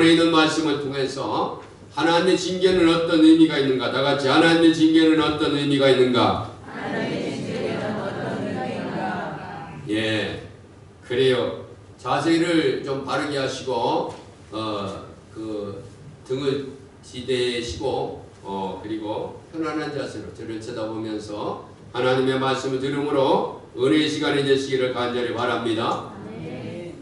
본문에 있는 말씀을 통해서 하나님의 징계는 어떤 의미가 있는가? 다 같이 하나님의 징계는 어떤 의미가 있는가? 하나님의 징계는 어떤 의미가 있는가? 예, 그래요. 자세를 좀 바르게 하시고 그 등을 지대시고 그리고 편안한 자세로 저를 쳐다보면서 하나님의 말씀을 들음으로 은혜의 시간이 되시기를 간절히 바랍니다. 네.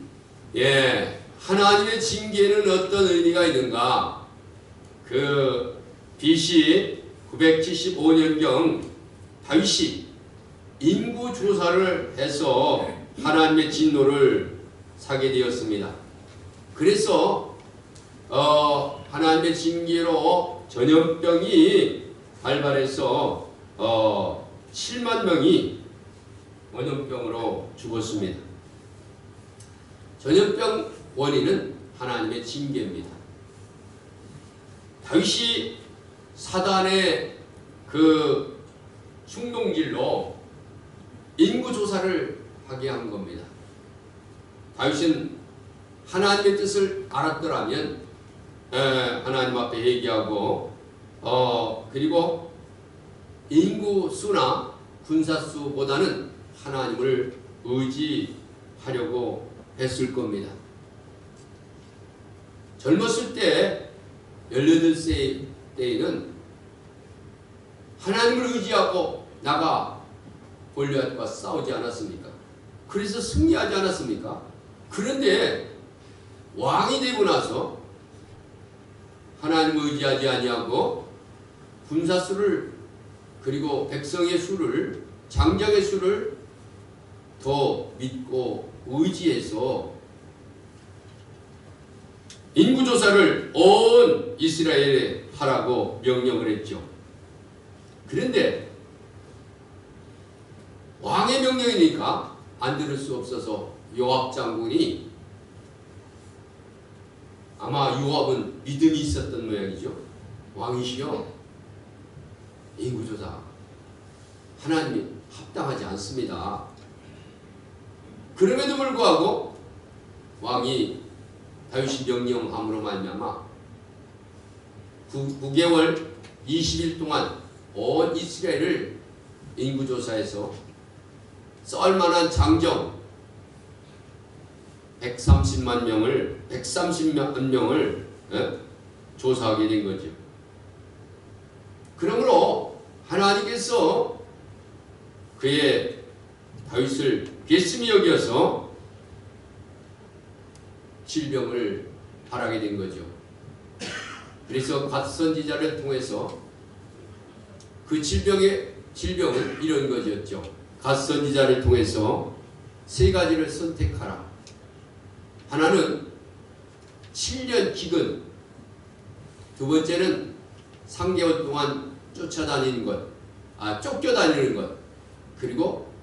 예, 하나님의 징계는 어떤 의미가 있는가? 그 BC 975년경 다윗이 인구 조사를 해서 하나님의 진노를 사게 되었습니다. 그래서 하나님의 징계로 전염병이 발발해서 7만 명이 전염병으로 죽었습니다. 전염병 원인은 하나님의 징계입니다. 다윗이 사단의 그 충동질로 인구조사를 하게 한 겁니다. 다윗은 하나님의 뜻을 알았더라면 하나님 앞에 얘기하고 그리고 인구수나 군사수보다는 하나님을 의지하려고 했을 겁니다. 젊었을 때 18세 때에는 하나님을 의지하고 나가 골리앗과 싸우지 않았습니까? 그래서 승리하지 않았습니까? 그런데 왕이 되고 나서 하나님을 의지하지 아니하고 군사수를 그리고 백성의 수를 장정의 수를 더 믿고 의지해서 인구조사를 온 이스라엘에 하라고 명령을 했죠. 그런데 왕의 명령이니까 안 들을 수 없어서 요압 장군이 아마 요압은 믿음이 있었던 모양이죠. 왕이시여 인구조사 하나님이 합당하지 않습니다. 그럼에도 불구하고 왕이 다윗이 명령함으로 말미암아 9개월 20일 동안 온 이스라엘을 인구조사해서 썰만한 장정 130만 명을 조사하게 된 거죠. 그러므로 하나님께서 그의 다윗을 괘씸히 여겨서 질병을 바라게 된 거죠. 그래서 갓 선지자를 통해서 그 질병은 이런 것이었죠. 갓 선지자를 통해서 세 가지를 선택하라. 하나는 7년 기근, 두 번째는 3개월 동안 쫓겨다니는 것, 그리고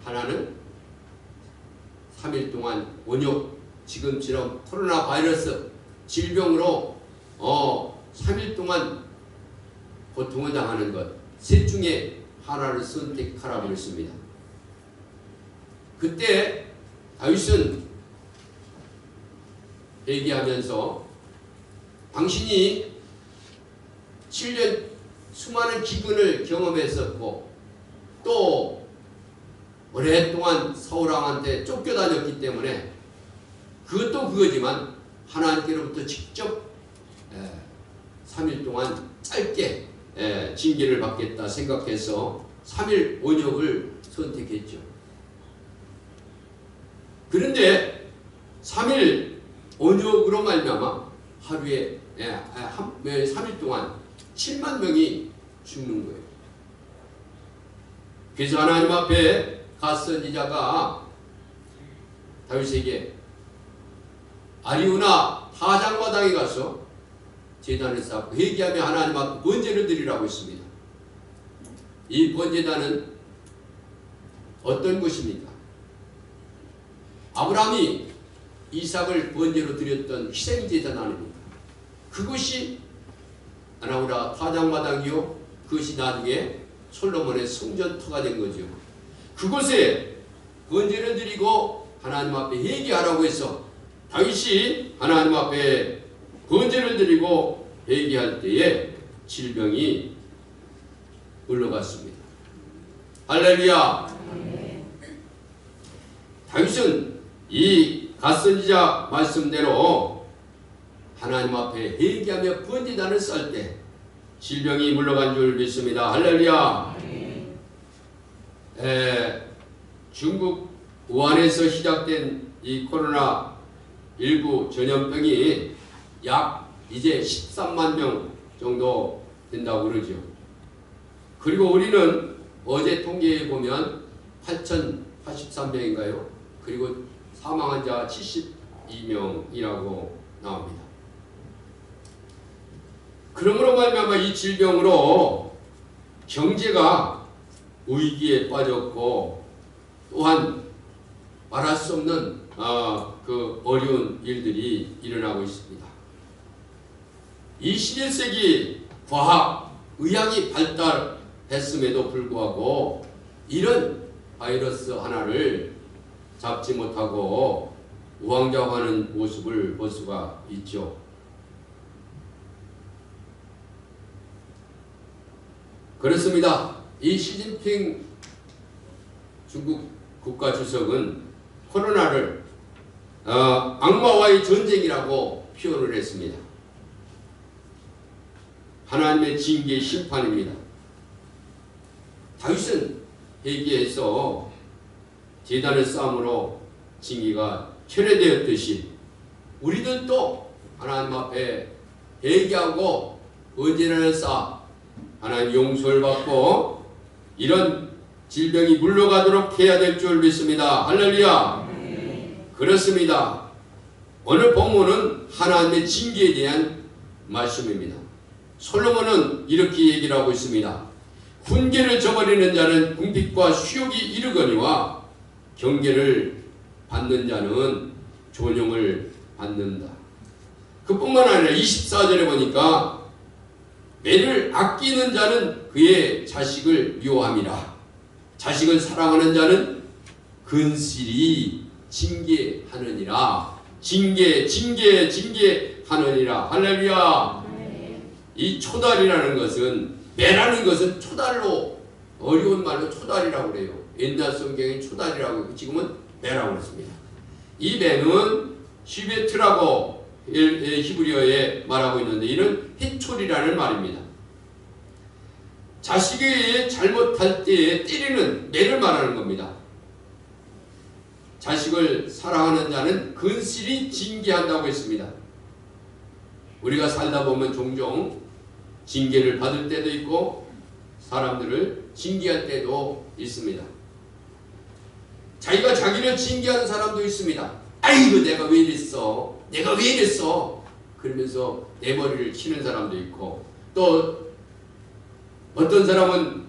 하나는 3일 동안 온욕, 지금처럼 코로나 바이러스 질병으로 3일 동안 고통을 당하는 것, 셋 중에 하나를 선택하라고 했습니다. 그때 다윗은 얘기하면서 당신이 7년 수많은 기근을 경험했었고 또 오랫동안 사울왕한테 쫓겨다녔기 때문에 그것도 그거지만 하나님께로부터 직접 3일 동안 짧게 징계를 받겠다 생각해서 3일 온욕을 선택했죠. 그런데 3일 온욕으로 말미암아 하루에 3일 동안 7만 명이 죽는 거예요. 그래서 하나님 앞에 갓 선지자가 다윗에게 아리우나 타작마당에 가서 제단을 쌓고 회개하며 하나님 앞에 번제를 드리라고 했습니다. 이 번제단은 어떤 것입니까? 아브라함이 이삭을 번제로 드렸던 희생제단 아닙니까? 그것이 아나우라 타작마당이요, 그것이 나중에 솔로몬의 성전터가 된 거죠. 그곳에 번제를 드리고 하나님 앞에 회개하라고 해서 다윗이 하나님 앞에 번제를 드리고 회개할 때에 질병이 물러갔습니다. 할렐루야. 다윗은 이 갓선지자 말씀대로 하나님 앞에 회개하며 번제단을 쌀 때 질병이 물러간 줄 믿습니다. 할렐루야. 중국 우한에서 시작된 이 코로나19 전염병이 약 이제 13만 명 정도 된다고 그러죠. 그리고 우리는 어제 통계에 보면 8,083명인가요? 그리고 사망 환자 72명이라고 나옵니다. 그러므로 말미암아 이 질병으로 경제가 위기에 빠졌고 또한 말할 수 없는 그 어려운 일들이 일어나고 있습니다. 21세기 과학, 의학이 발달했음에도 불구하고 이런 바이러스 하나를 잡지 못하고 우왕좌왕하는 모습을 볼 수가 있죠. 그렇습니다. 이 시진핑 중국 국가주석은 코로나를 악마와의 전쟁이라고 표현을 했습니다. 하나님의 징계의 심판입니다. 다윗은 회개해서 제단의 싸움으로 징계가 철회되었듯이 우리들도 하나님 앞에 회개하고 번제를 쌓아 하나님 용서를 받고 이런 질병이 물러가도록 해야 될 줄 믿습니다. 할렐루야. 그렇습니다. 오늘 본문은 하나님의 징계에 대한 말씀입니다. 솔로몬은 이렇게 얘기를 하고 있습니다. 훈계를 저버리는 자는 궁핍과 수욕이 이르거니와 경계를 받는 자는 존용을 받는다. 그뿐만 아니라 24절에 보니까 매를 아끼는 자는 그의 자식을 미워함이라. 자식을 사랑하는 자는 근실히 징계하느니라. 징계하느니라. 할렐루야. 이 초달이라는 것은, 매라는 것은 초달로, 어려운 말로 초달이라고 그래요. 옛날 성경에 초달이라고, 지금은 매라고 그랬습니다. 이 매는 시베트라고 히브리어에 말하고 있는데 이는 해초리라는 말입니다. 자식이 잘못할 때에 때리는 매를 말하는 겁니다. 자식을 사랑하는 자는 근실히 징계한다고 했습니다. 우리가 살다 보면 종종 징계를 받을 때도 있고 사람들을 징계할 때도 있습니다. 자기가 자기를 징계하는 사람도 있습니다. 아이고 내가 왜 이랬어? 내가 왜 이랬어? 그러면서 내 머리를 치는 사람도 있고, 또 어떤 사람은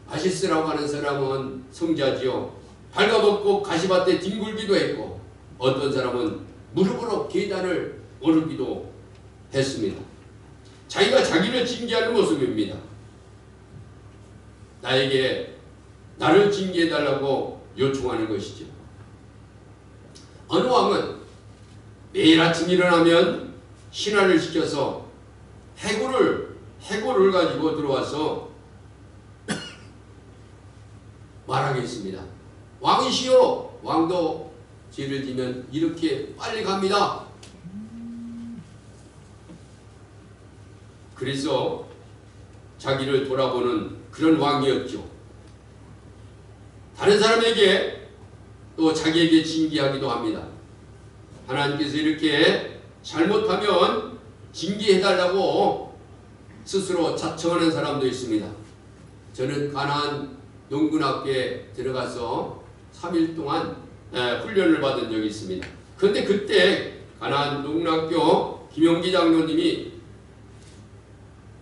아시스라고 하는 사람은 성자지요. 발가벗고 가시밭에 뒹굴기도 했고, 어떤 사람은 무릎으로 계단을 오르기도 했습니다. 자기가 자기를 징계하는 모습입니다. 나를 징계해달라고 요청하는 것이죠. 어느 왕은 매일 아침 일어나면 신하를 시켜서 해골을 가지고 들어와서 말하겠습니다. 왕이시여, 왕도 죄를 지면 이렇게 빨리 갑니다. 그래서 자기를 돌아보는 그런 왕이었죠. 다른 사람에게 또 자기에게 징계하기도 합니다. 하나님께서 이렇게 잘못하면 징계해달라고 스스로 자청하는 사람도 있습니다. 저는 가나안 농군학교에 들어가서 3일 동안 훈련을 받은 적이 있습니다. 그런데 그때 가나안 농군학교 김용기 장로님이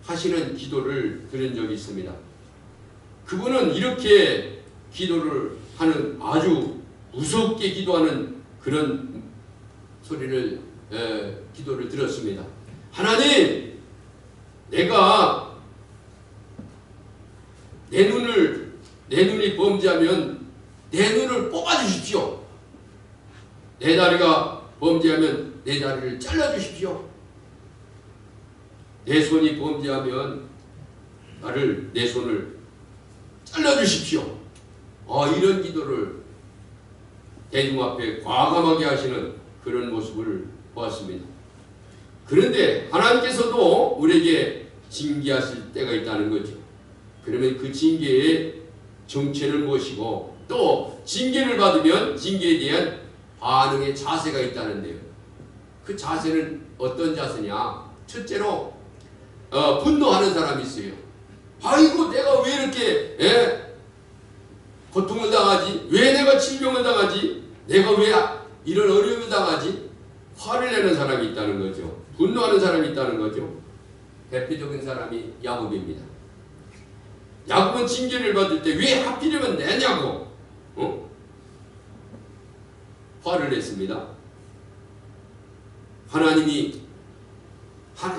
하시는 기도를 들은 적이 있습니다. 그분은 이렇게 기도를 하는, 아주 무섭게 기도하는 그런 소리를, 기도를 들었습니다. 하나님, 내가 내 눈이 범죄하면 내 눈을 뽑아주십시오. 내 다리가 범죄하면 내 다리를 잘라주십시오. 내 손이 범죄하면 내 손을 잘라주십시오. 이런 기도를 대중 앞에 과감하게 하시는 그런 모습을 보았습니다. 그런데 하나님께서도 우리에게 징계하실 때가 있다는 거죠. 그러면 그 징계의 정체를 모시고 또 징계를 받으면 징계에 대한 반응의 자세가 있다는데요. 그 자세는 어떤 자세냐? 첫째로 분노하는 사람이 있어요. 아이고 내가 왜 이렇게 고통을 당하지? 왜 내가 질병을 당하지? 내가 왜 이런 어려움을 당하지? 화를 내는 사람이 있다는 거죠. 분노하는 사람이 있다는 거죠. 대표적인 사람이 야곱입니다. 야곱은 징계를 받을 때 왜 하필이면 내냐고 화를 냈습니다. 하나님이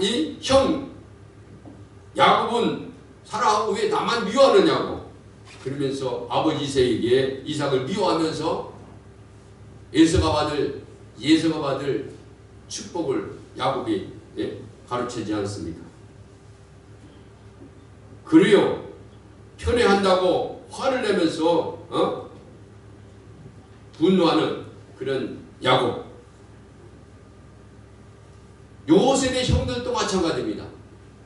이 형 야곱은 사랑하고 왜 나만 미워하느냐고 그러면서 아버지 이삭을 미워하면서 예서가 받을 축복을 야곱이 가르치지 않습니까? 그래요. 편애한다고 화를 내면서 분노하는 그런 야곱. 요셉의 형들도 마찬가지입니다.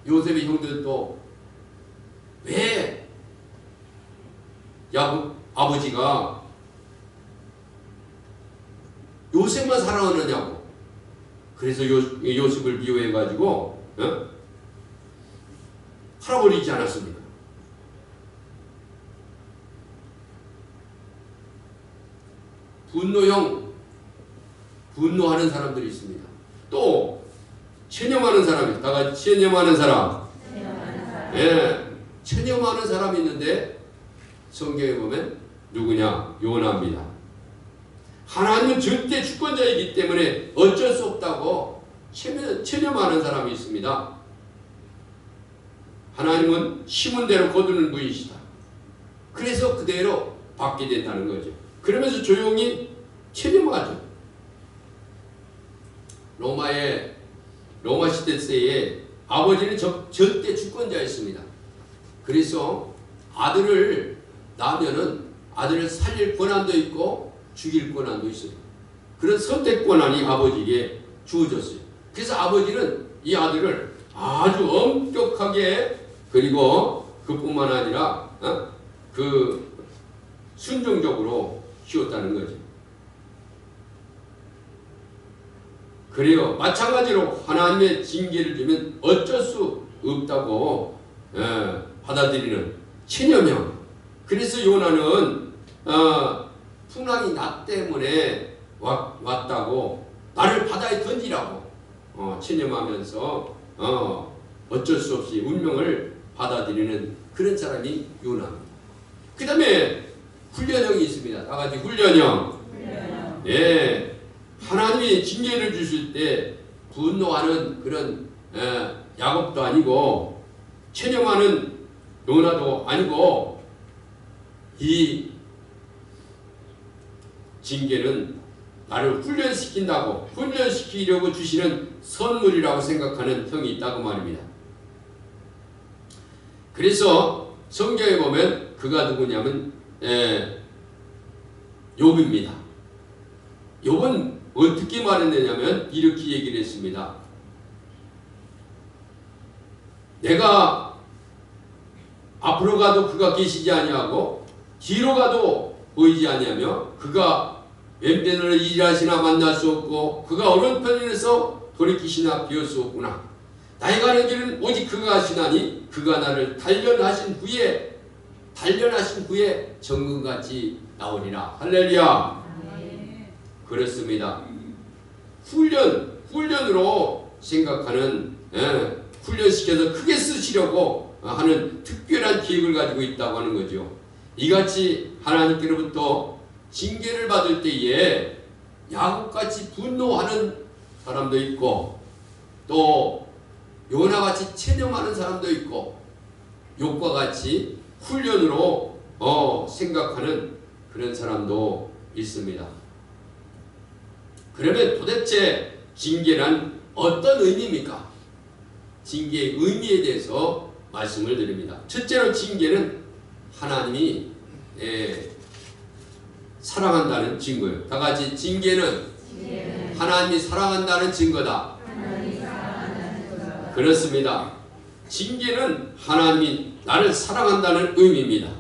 요셉의 형들도 왜 야곱 아버지가 요셉만 사랑하느냐고. 그래서 요셉을 미워해가지고 팔아버리지 않았습니까? 분노하는 사람들이 있습니다. 또 체념하는 사람이 다 같이 체념하는 사람. 체념하는 사람이 있는데 성경에 보면 누구냐? 요나입니다. 하나님은 절대 주권자이기 때문에 어쩔 수 없다고 체념하는 사람이 있습니다. 하나님은 심은 대로 거두는 분이시다. 그래서 그대로 받게 된다는 거죠. 그러면서 조용히 체념하죠. 로마 시대 때에 아버지는 절대 주권자였습니다. 그래서 아들을 낳으면은 아들을 살릴 권한도 있고 죽일 권한도 있어요. 그런 선택 권한이 아버지에게 주어졌어요. 그래서 아버지는 이 아들을 아주 엄격하게 그리고 그뿐만 아니라 순종적으로 키웠다는 거죠. 그래요. 마찬가지로 하나님의 징계를 주면 어쩔 수 없다고 받아들이는 체념형. 그래서 요나는 풍랑이 나 때문에 왔다고 나를 바다에 던지라고 체념하면서 어쩔 수 없이 운명을 받아들이는 그런 사람이 요나입니다. 그 다음에 훈련형이 있습니다. 다 같이 훈련형. 하나님이 징계를 주실 때 분노하는 그런 야곱도 아니고 체념하는 요나도 아니고 이 징계는 나를 훈련시키려고 주시는 선물이라고 생각하는 형이 있다고 말입니다. 그래서 성경에 보면 그가 누구냐면 욥입니다. 욥은 어떻게 말했느냐면 이렇게 얘기를 했습니다. 내가 앞으로 가도 그가 계시지 아니하고 뒤로 가도 보이지 아니하며 그가 왼편으로 일하시나 만날 수 없고 그가 오른편에서 돌이키시나 비울 수 없구나. 나의 가는 길은 오직 그가 하시나니 그가 나를 단련하신 후에 정금같이 나오리라. 할렐루야. 그렇습니다. 훈련으로 생각하는 훈련시켜서 크게 쓰시려고 하는 특별한 계획을 가지고 있다고 하는 거죠. 이같이 하나님께로부터 징계를 받을 때에 야곱같이 분노하는 사람도 있고 또 요나같이 체념하는 사람도 있고 욥과 같이 훈련으로 생각하는 그런 사람도 있습니다. 그러면 도대체 징계란 어떤 의미입니까? 징계의 의미에 대해서 말씀을 드립니다. 첫째로 징계는 하나님이 사랑한다는 증거예요. 다 같이 징계는 하나님이 사랑한다는 증거다. 그렇습니다. 징계는 하나님이 나를 사랑한다는 의미입니다.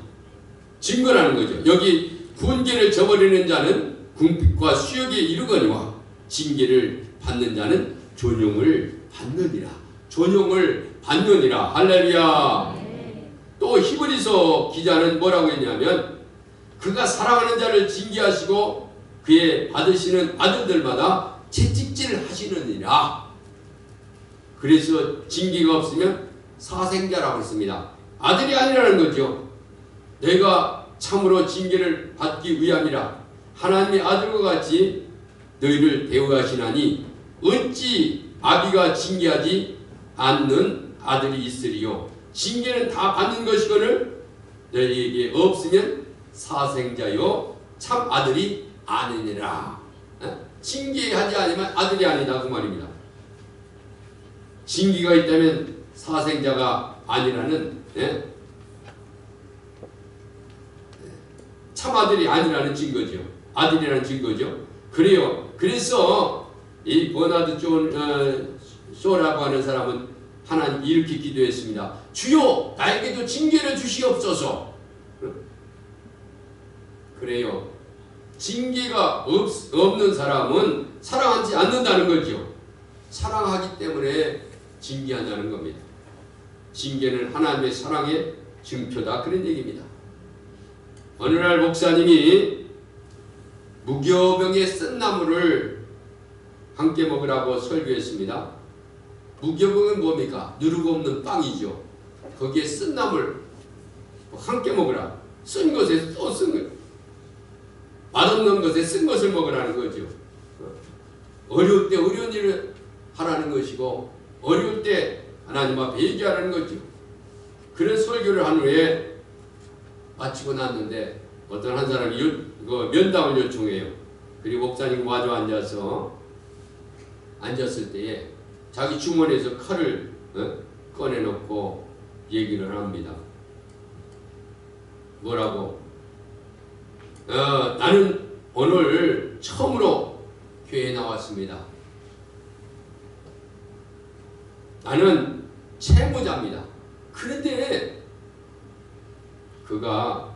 증거라는 거죠. 여기 훈계를 저버리는 자는 궁핍과 수욕에 이르거니와 징계를 받는 자는 존용을 받느니라. 존용을 받느니라. 할렐루야. 또 히브리서 기자는 뭐라고 했냐면 그가 사랑하는 자를 징계하시고 그의 받으시는 아들들마다 채찍질 하시느니라. 그래서 징계가 없으면 사생자라고 했습니다. 아들이 아니라는 거죠. 내가 참으로 징계를 받기 위함이라 하나님의 아들과 같이 너희를 대우하시나니 어찌 아비가 징계하지 않는 아들이 있으리요. 징계는 다 받는 것이거늘 너희에게 없으면 사생자요 참 아들이 아니니라. 징계하지 않으면 아들이 아니다 그 말입니다. 징계가 있다면 사생자가 아니라는 참 아들이 아니라는 증거죠. 아들이라는 증거죠. 그래요. 그래서 이 버나드 존 쇼라고 하는 사람은 하나님 이렇게 기도했습니다. 주여 나에게도 징계를 주시옵소서. 그래요. 징계가 없는 사람은 사랑하지 않는다는 거죠. 사랑하기 때문에 징계한다는 겁니다. 징계는 하나님의 사랑의 증표다 그런 얘기입니다. 어느 날 목사님이 무교병의 쓴나물을 함께 먹으라고 설교했습니다. 무교병은 뭡니까? 누르고 없는 빵이죠. 거기에 쓴나물 함께 먹으라. 쓴 것에 또 쓴 것. 맛없는 것에 쓴 것을 먹으라는 거죠. 어려울 때 어려운 일을 하라는 것이고 어려울 때 하나님 앞에 얘기하라는 거죠. 그런 설교를 한 후에 마치고 났는데 어떤 한 사람이 면담을 요청해요. 그리고 목사님 마주 앉았을 때에 자기 주머니에서 칼을 꺼내놓고 얘기를 합니다. 뭐라고? 나는 오늘 처음으로 교회에 나왔습니다. 나는 채무자입니다. 그런데 그가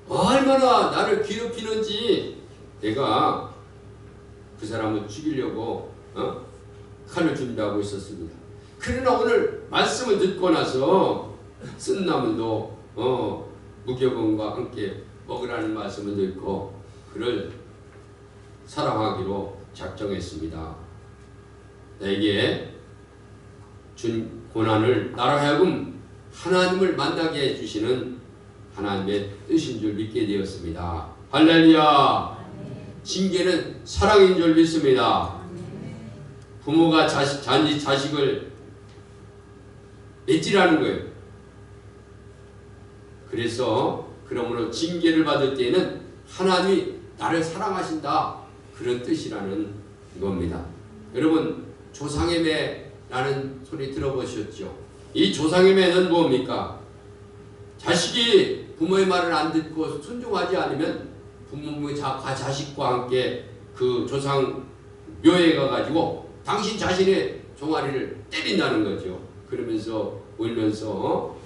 얼마나 나를 괴롭히는지 내가 그 사람을 죽이려고 칼을 준비하고 있었습니다. 그러나 오늘 말씀을 듣고 나서 쓴나물도 무교병과 함께 먹으라는 말씀을 듣고 그를 사랑하기로 작정했습니다. 내게 준 고난을 나로 하여금 하나님을 만나게 해주시는 하나님의 뜻인 줄 믿게 되었습니다. 할렐루야. 징계는 사랑인 줄 믿습니다. 부모가 자식을 맺지라는 거예요. 그래서 그러므로 징계를 받을 때에는 하나님이 나를 사랑하신다 그런 뜻이라는 겁니다. 여러분 조상의 매라는 소리 들어보셨죠? 이 조상의 매는 뭡니까? 자식이 부모의 말을 안 듣고 순종하지 않으면 부모의 자식과 함께 그 조상 묘에 가가지고 당신 자신의 종아리를 때린다는 거죠. 그러면서 울면서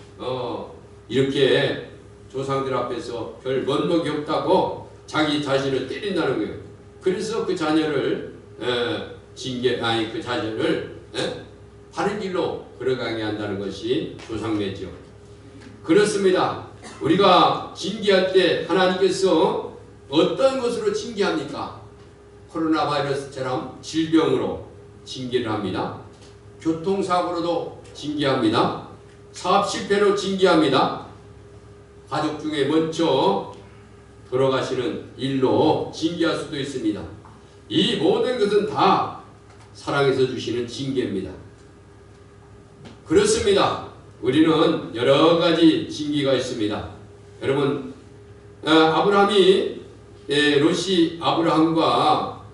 이렇게 조상들 앞에서 별 면목이 없다고 자기 자신을 때린다는 거예요. 그래서 그 자녀를 그 자녀를 바른 길로 걸어가게 한다는 것이 조상매죠. 그렇습니다. 우리가 징계할 때 하나님께서 어떤 것으로 징계합니까? 코로나 바이러스처럼 질병으로 징계를 합니다. 교통사고로도 징계합니다. 사업 실패로 징계합니다. 가족 중에 먼저 돌아가시는 일로 징계할 수도 있습니다. 이 모든 것은 다 사랑해서 주시는 징계입니다. 그렇습니다. 우리는 여러 가지 징계가 있습니다. 여러분 아브라함이 롯이 아브라함과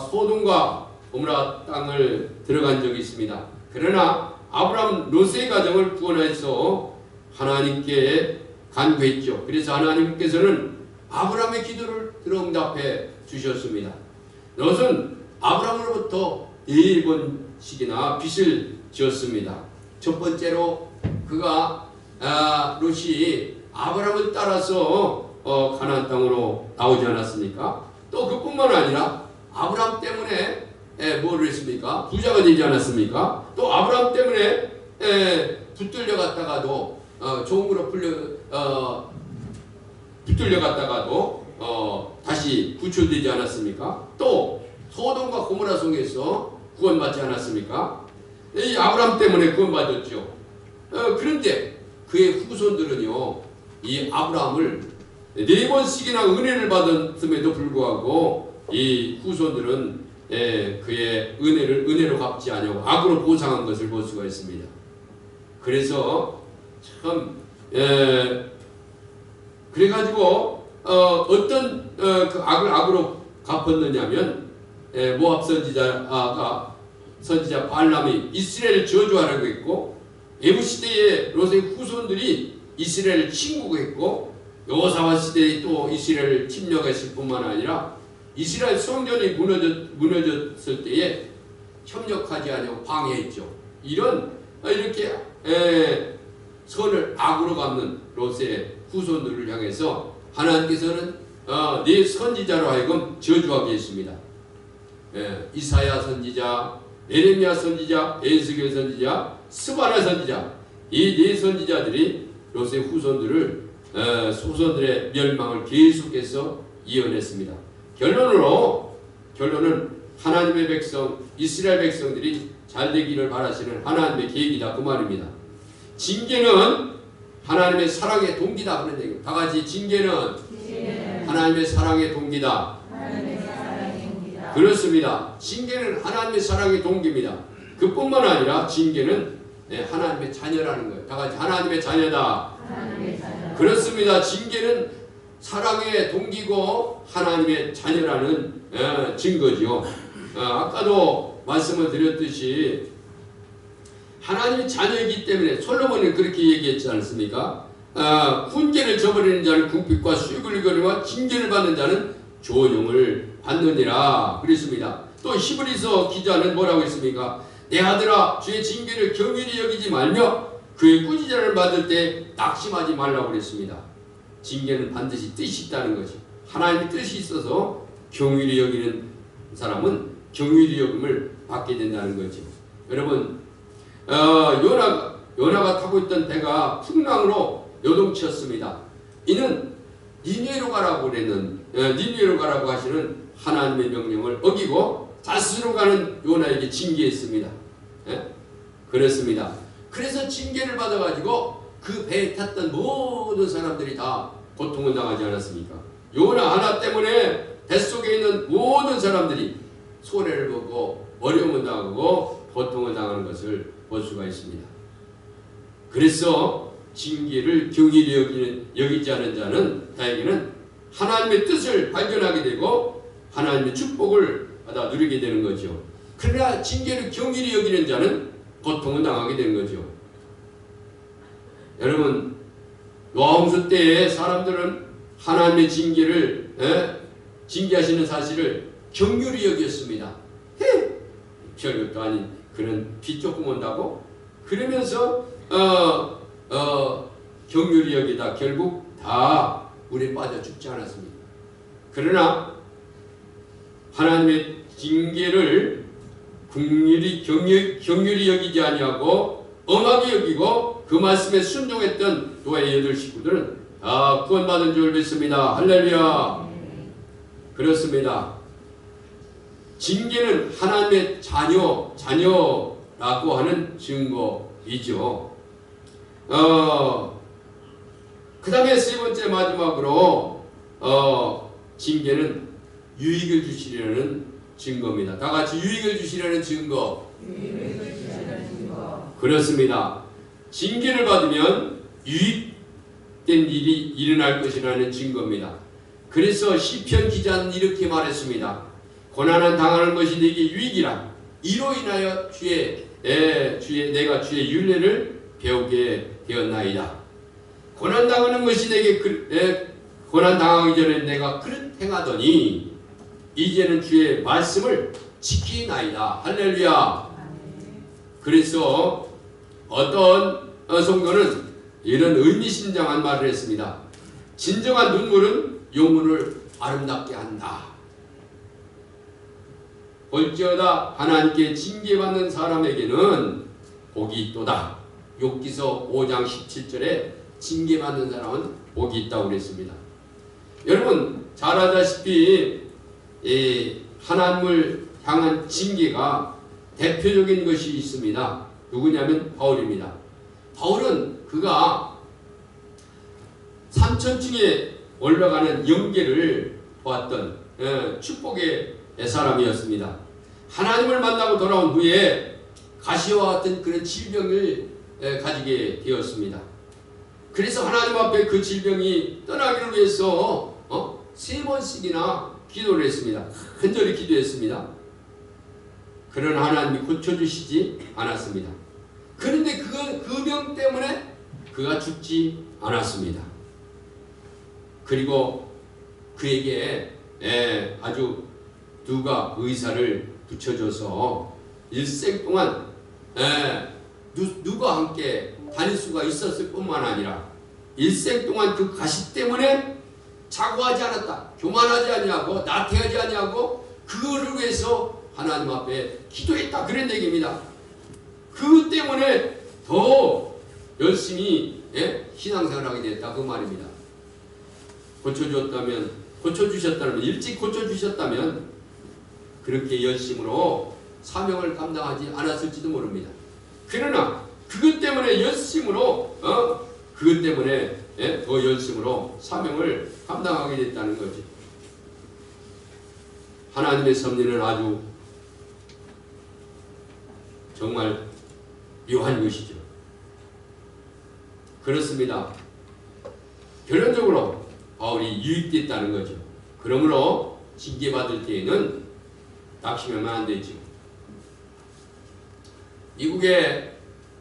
소돔과 고모라 땅을 들어간 적이 있습니다. 그러나 아브라함 롯의 가정을 구원해서 하나님께 간구했죠. 그래서 하나님께서는 아브라함의 기도를 들어응답해 주셨습니다. 롯은 아브라함으로부터 4번씩이나 빚을 지었습니다. 첫 번째로 그가 롯이 아브라함을 따라서 가나안 땅으로 나오지 않았습니까? 또 그뿐만 아니라 아브라함 때문에 뭐를 했습니까? 부자가 되지 않았습니까? 또 아브라함 때문에 붙들려 갔다가도 종으로 붙들려 갔다가도 다시 구출되지 않았습니까? 또 소돔과 고모라 성에서 구원받지 않았습니까? 이 아브라함 때문에 구원받았죠. 그런데 그의 후손들은요, 이 아브라함을 4번씩이나 은혜를 받았음에도 불구하고 이 후손들은 그의 은혜로 갚지 않고 악으로 보상한 것을 볼 수가 있습니다. 그래서 참 그래가지고 어떤 그 악을 악으로 갚았느냐면 모압 선지자 발람이 이스라엘을 저주하라고 했고, 에브 시대의 롯의 후손들이 이스라엘을 침공했고, 여호사밧 시대에 또 이스라엘을 침략했을 뿐만 아니라 이스라엘 성전이 무너졌을 때에 협력하지 않고 방해했죠. 이렇게 선을 악으로 갚는 롯의 후손들을 향해서 하나님께서는 네 선지자로 하여금 저주하게 했습니다. 이사야 선지자, 예레미야 선지자, 에스겔 선지자, 스바냐 선지자, 이 4 선지자들이 롯의 후손들의 멸망을 계속해서 예언했습니다. 결론은 하나님의 백성, 이스라엘 백성들이 잘 되기를 바라시는 하나님의 계획이다, 그 말입니다. 징계는 하나님의 사랑의 동기다, 그런 얘기입니다. 다 같이 징계는 하나님의 사랑의 동기다. 그렇습니다. 징계는 하나님의 사랑의 동기입니다. 그뿐만 아니라 징계는 하나님의 자녀라는 거예요. 다 같이 하나님의 자녀다. 그렇습니다. 징계는 사랑의 동기고 하나님의 자녀라는 증거죠. 아까도 말씀을 드렸듯이 하나님의 자녀이기 때문에 솔로몬은 그렇게 얘기했지 않습니까? 훈계를 저버리는 자는 궁핍과 수익을 거리와 징계를 받는 자는 조용을 받느니라 그랬습니다. 또 히브리서 기자는 뭐라고 했습니까? 내 아들아, 주의 징계를 경휼히 여기지 말며 그의 꾸짖음을 받을 때 낙심하지 말라고 그랬습니다. 징계는 반드시 뜻이 있다는 거죠. 하나님의 뜻이 있어서 경휼히 여기는 사람은 경휼히 여김을 받게 된다는 거죠. 여러분, 요나가 타고 있던 배가 풍랑으로 요동쳤습니다. 이는 니느웨로 가라고 니느웨로 가라고 하시는 하나님의 명령을 어기고 다스로 가는 요나에게 징계했습니다. 그렇습니다. 그래서 징계를 받아가지고 그 배에 탔던 모든 사람들이 다 고통을 당하지 않았습니까? 요나 하나 때문에 뱃속에 있는 모든 사람들이 손해를 보고 어려움을 당하고 고통을 당하는 것을 볼 수가 있습니다. 그래서 징계를 경휼히 여기지 않은 자는 다에게는 하나님의 뜻을 발견하게 되고 하나님의 축복을 받아 누리게 되는 거죠. 그러나 징계를 경휼히 여기는 자는 고통을 당하게 되는 거죠. 여러분, 노아홍수 때에 사람들은 하나님의 징계하시는 사실을 경휼히 여겼습니다. 별것도 아닌 그런 비 조금 온다고? 그러면서 경휼히 여기다 결국 다 물에 빠져 죽지 않았습니다. 그러나 하나님의 징계를 경휼히 여기지 아니하고 엄하게 여기고 그 말씀에 순종했던 노아의 8 식구들은 다 구원받은 줄 믿습니다. 할렐루야. 그렇습니다. 징계는 하나님의 자녀라고 하는 증거이죠. 그 다음에 3번째 마지막으로 징계는 유익을 주시려는 증거입니다. 다 같이 유익을 주시려는 증거. 그렇습니다. 징계를 받으면 유익된 일이 일어날 것이라는 증거입니다. 그래서 시편 기자는 이렇게 말했습니다. 고난을 당하는 것이 내게 유익이라. 이로 인하여 주의 내가 주의 율례를 배우게 되었나이다. 고난당하는 것이 내게 고난당하기 전에 내가 그릇 행하더니 이제는 주의 말씀을 지키나이다. 할렐루야. 그래서 어떤 성도는 이런 의미심장한 말을 했습니다. 진정한 눈물은 영혼을 아름답게 한다. 볼지어다 하나님께 징계받는 사람에게는 복이 있도다. 욥기서 5장 17절에 징계받는 사람은 복이 있다고 그랬습니다. 여러분 잘 아다시피 하나님을 향한 징계가 대표적인 것이 있습니다. 누구냐면 바울입니다. 바울은 그가 삼천층에 올라가는 영계를 보았던 축복의 사람이었습니다. 하나님을 만나고 돌아온 후에 가시와 같은 그런 질병을 가지게 되었습니다. 그래서 하나님 앞에 그 질병이 떠나기를 위해서 3번씩이나 기도를 했습니다. 간절히 기도했습니다. 그러나 하나님이 고쳐주시지 않았습니다. 그런데 그 병 때문에 그가 죽지 않았습니다. 그리고 그에게 아주 누가 의사를 붙여줘서 일생 동안 누가 함께 다닐 수가 있었을 뿐만 아니라 일생 동안 그 가시 때문에 자고하지 않았다. 교만하지 아니하고 나태하지 아니하고 그거를 위해서 하나님 앞에 기도했다. 그런 얘기입니다. 그 때문에 더 열심히 신앙생활하게 됐다. 그 말입니다. 고쳐주셨다면 일찍 고쳐주셨다면 그렇게 열심으로 사명을 감당하지 않았을지도 모릅니다. 그러나 그것 때문에 열심으로 그것 때문에 더 열심으로 사명을 감당하게 됐다는 거지. 하나님의 섭리는 아주 정말 묘한 것이죠. 그렇습니다. 결론적으로 바울이 유익됐다는 거죠. 그러므로 징계받을 때에는 낙심하면 안 되죠. 미국의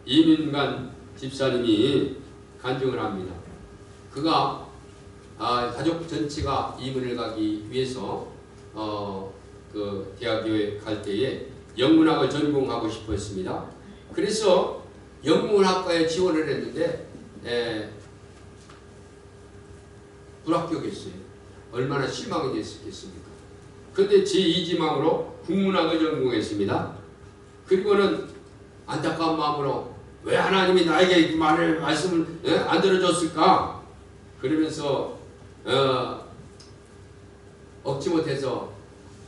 이민간 집사님이 간증을 합니다. 그가 가족 전체가 이민을 가기 위해서 그 대학교에 갈 때에 영문학을 전공하고 싶어 했습니다. 그래서 영문학과에 지원을 했는데 불합격했어요. 얼마나 실망이 됐겠습니까? 그런데 제2지망으로 국문학을 전공했습니다. 그리고는 안타까운 마음으로 왜 하나님이 나에게 말씀을 안 들어줬을까? 그러면서 억지 못해서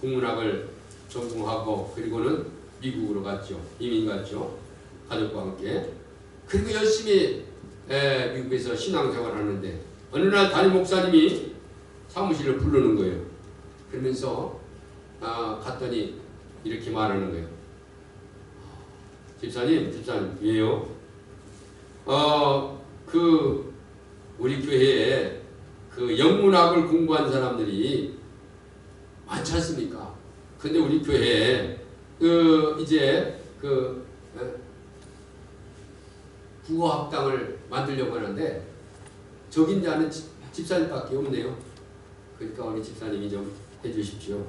국문학을 전공하고 그리고는 미국으로 갔죠. 이민 갔죠. 가족과 함께. 그리고 열심히 미국에서 신앙생활을 하는데 어느 날 담임 목사님이 사무실을 부르는 거예요. 그러면서 갔더니 이렇게 말하는 거예요. 집사님 왜요? 우리 교회에 그 영문학을 공부한 사람들이 많지 않습니까? 근데 우리 교회에 이제 국어학당을 만들려고 하는데 적임자는 집사님밖에 없네요. 그러니까 우리 집사님이 좀 해주십시오.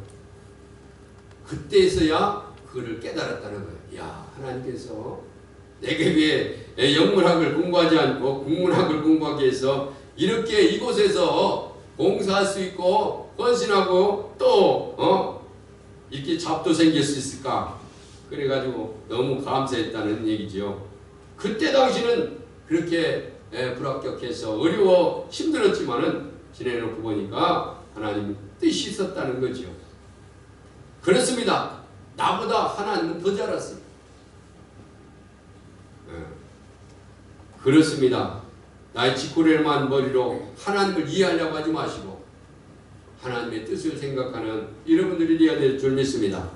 그때서야 그를 깨달았다는 거예요. 야, 하나님께서 내게 왜 영문학을 공부하지 않고 국문학을 공부하기 위해서 이렇게 이곳에서 봉사할 수 있고 헌신하고 또 이렇게 잡도 생길 수 있을까? 그래가지고 너무 감사했다는 얘기죠. 그때 당시는 그렇게 불합격해서 어려워 힘들었지만은 지내놓고 보니까 하나님 뜻이 있었다는 거죠. 그렇습니다. 나보다 하나님은 더 잘 알았어요. 그렇습니다. 나의 지푸레만 머리로 하나님을 이해하려고 하지 마시고 하나님의 뜻을 생각하는 여러분들이 되어야 될 줄 믿습니다.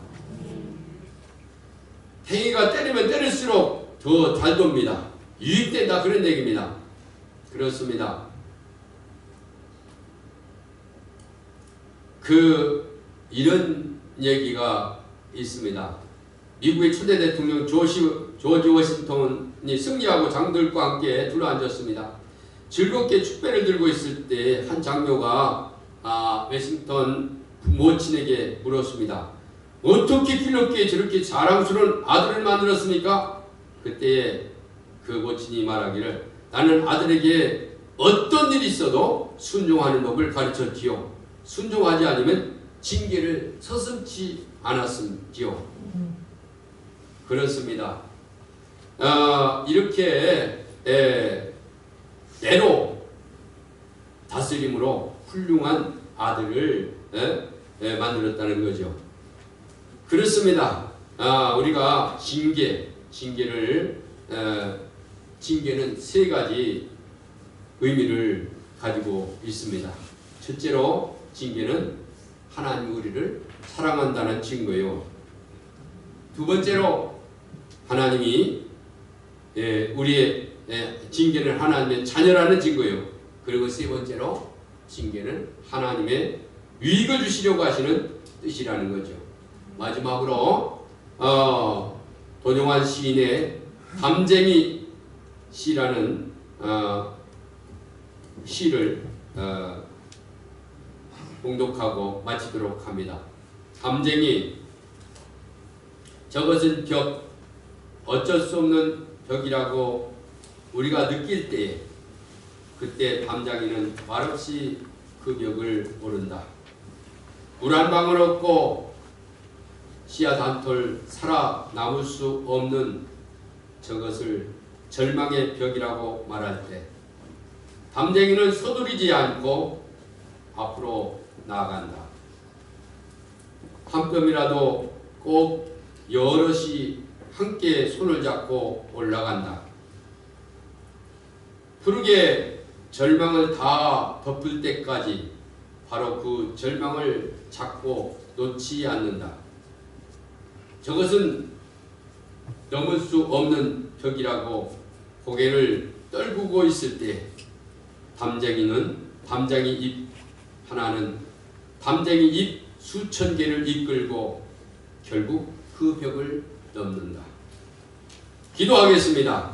행위가 때리면 때릴수록 더 잘 돕니다. 유익된다 그런 얘기입니다. 그렇습니다. 이런 얘기가 있습니다. 미국의 초대 대통령 조지 조지 워싱턴이 승리하고 장들과 함께 둘러앉았습니다. 즐겁게 축배를 들고 있을 때 한 장교가 워싱턴 모친에게 물었습니다. 어떻게 필롭게 저렇게 자랑스러운 아들을 만들었습니까? 그때 그 모친이 말하기를 나는 아들에게 어떤 일이 있어도 순종하는 법을 가르쳤지요. 순종하지 않으면 징계를 서슴지 않았음지요. 그렇습니다. 이렇게 때로 다스림으로 훌륭한 아들을 만들었다는 거죠. 그렇습니다. 우리가 징계는 세 가지 의미를 가지고 있습니다. 첫째로 징계는 하나님이 우리를 사랑한다는 증거요. 두 번째로 하나님이 우리의 징계는 하나님의 자녀라는 증거요. 그리고 세 번째로 징계는 하나님의 유익을 주시려고 하시는 뜻이라는 거죠. 마지막으로 도종환 시인의 담쟁이 시라는 시를 봉독하고 마치도록 합니다. 담쟁이, 저것은 벽, 어쩔 수 없는 벽이라고 우리가 느낄 때에 그때 담쟁이는 말없이 그 벽을 오른다. 물 한 방울 없고 씨앗 한 톨 살아남을 수 없는 저것을 절망의 벽이라고 말할 때 담쟁이는 서두르지 않고 앞으로 나아간다. 한 뼘이라도 꼭 여럿이 함께 손을 잡고 올라간다. 푸르게 절망을 다 덮을 때까지 바로 그 절망을 잡고 놓지 않는다. 저것은 넘을 수 없는 벽이라고 고개를 떨구고 있을 때 담쟁이 잎 하나는 담쟁이 잎 수천 개를 이끌고 결국 그 벽을 넘는다. 기도하겠습니다.